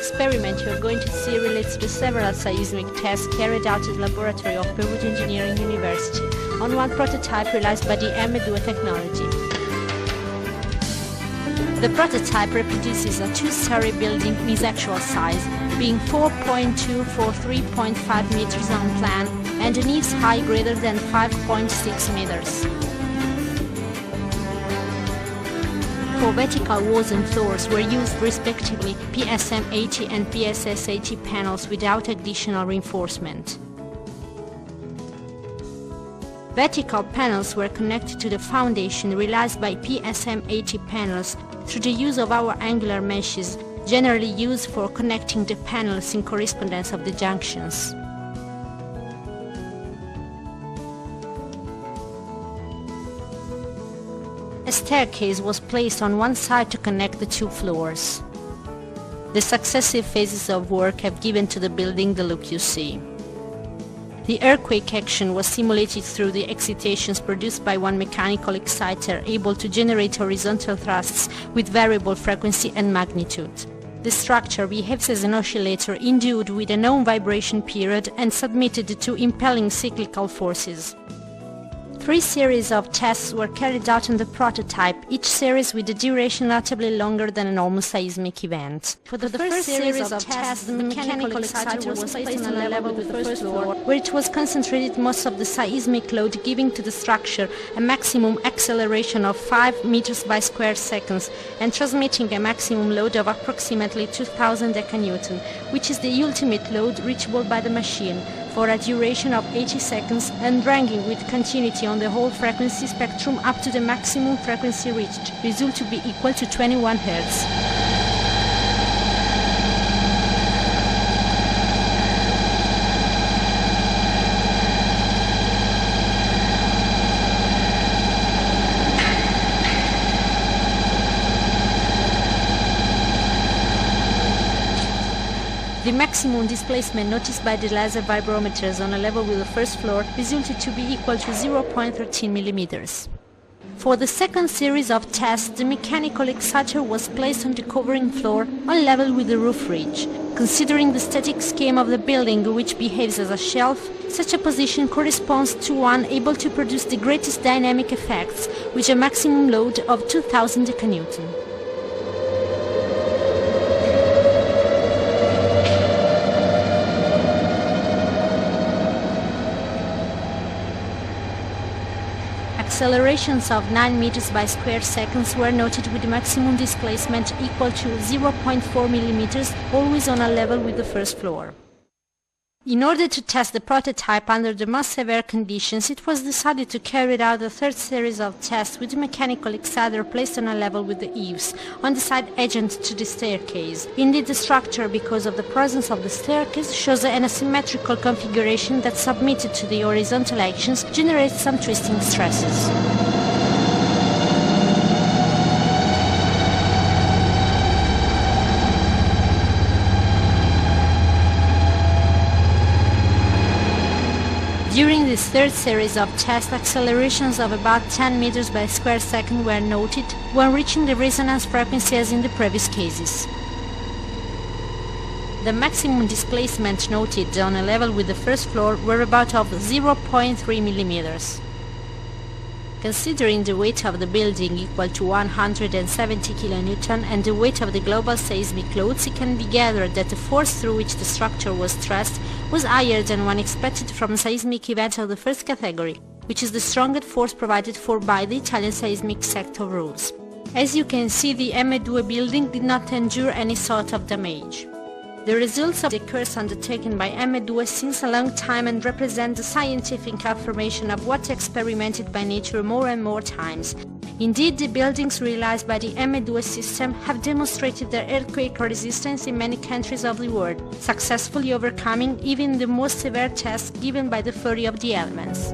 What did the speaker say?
experiment you are going to see relates to several seismic tests carried out in the laboratory of Peruvian Engineering University on one prototype realized by the nghiem technology. The prototype reproduces a two-story building in its actual size, being 4.2 for 3.5 meters on plan and an eaves height greater than 5.6 meters. For vertical walls and floors were used respectively PSM 80 and PSS 80 panels without additional reinforcement. Vertical panels were connected to the foundation realized by PSM 80 panels through the use of our angular meshes, generally used for connecting the panels in correspondence of the junctions. A staircase was placed on one side to connect the two floors. The successive phases of work have given to the building the look you see. The earthquake action was simulated through the excitations produced by one mechanical exciter able to generate horizontal thrusts with variable frequency and magnitude. The structure behaves as an oscillator endued with a known vibration period and submitted to impelling cyclical forces. 3 series of tests were carried out on the prototype, each series with a duration notably longer than a normal seismic event. For the first series of tests, the mechanical exciter was placed on a level with the first floor, where it was concentrated most of the seismic load, giving to the structure a maximum acceleration of 5 meters by square seconds and transmitting a maximum load of approximately 2000 decanewton, which is the ultimate load reachable by the machine, for a duration of 80 seconds and ranging with continuity on the whole frequency spectrum up to the maximum frequency reached, result to be equal to 21 Hz. The maximum displacement noticed by the laser vibrometers on a level with the first floor resulted to be equal to 0.13 mm. For the second series of tests, the mechanical exciter was placed on the covering floor on level with the roof ridge. Considering the static scheme of the building, which behaves as a shelf, such a position corresponds to one able to produce the greatest dynamic effects, with a maximum load of 2000 decanewton. Accelerations of 9 meters by square seconds were noted with maximum displacement equal to 0.4 mm, always on a level with the first floor. In order to test the prototype under the most severe conditions, it was decided to carry out a third series of tests with the mechanical exciter placed on a level with the eaves, on the side adjacent to the staircase. Indeed, the structure, because of the presence of the staircase, shows an asymmetrical configuration that, submitted to the horizontal actions, generates some twisting stresses. During this third series of tests, accelerations of about 10 meters by square second were noted when reaching the resonance frequency as in the previous cases. The maximum displacement noted on a level with the first floor were about of 0.3 mm. Considering the weight of the building equal to 170 kN and the weight of the global seismic loads, it can be gathered that the force through which the structure was stressed was higher than one expected from a seismic event of the first category, which is the strongest force provided for by the Italian seismic sector rules. As you can see, the nghiem building did not endure any sort of damage. The results of the course undertaken by nghiem since a long time and represent the scientific affirmation of what experimented by nature more and more times. Indeed, the buildings realized by the nghiem system have demonstrated their earthquake resistance in many countries of the world, successfully overcoming even the most severe tests given by the theory of the elements.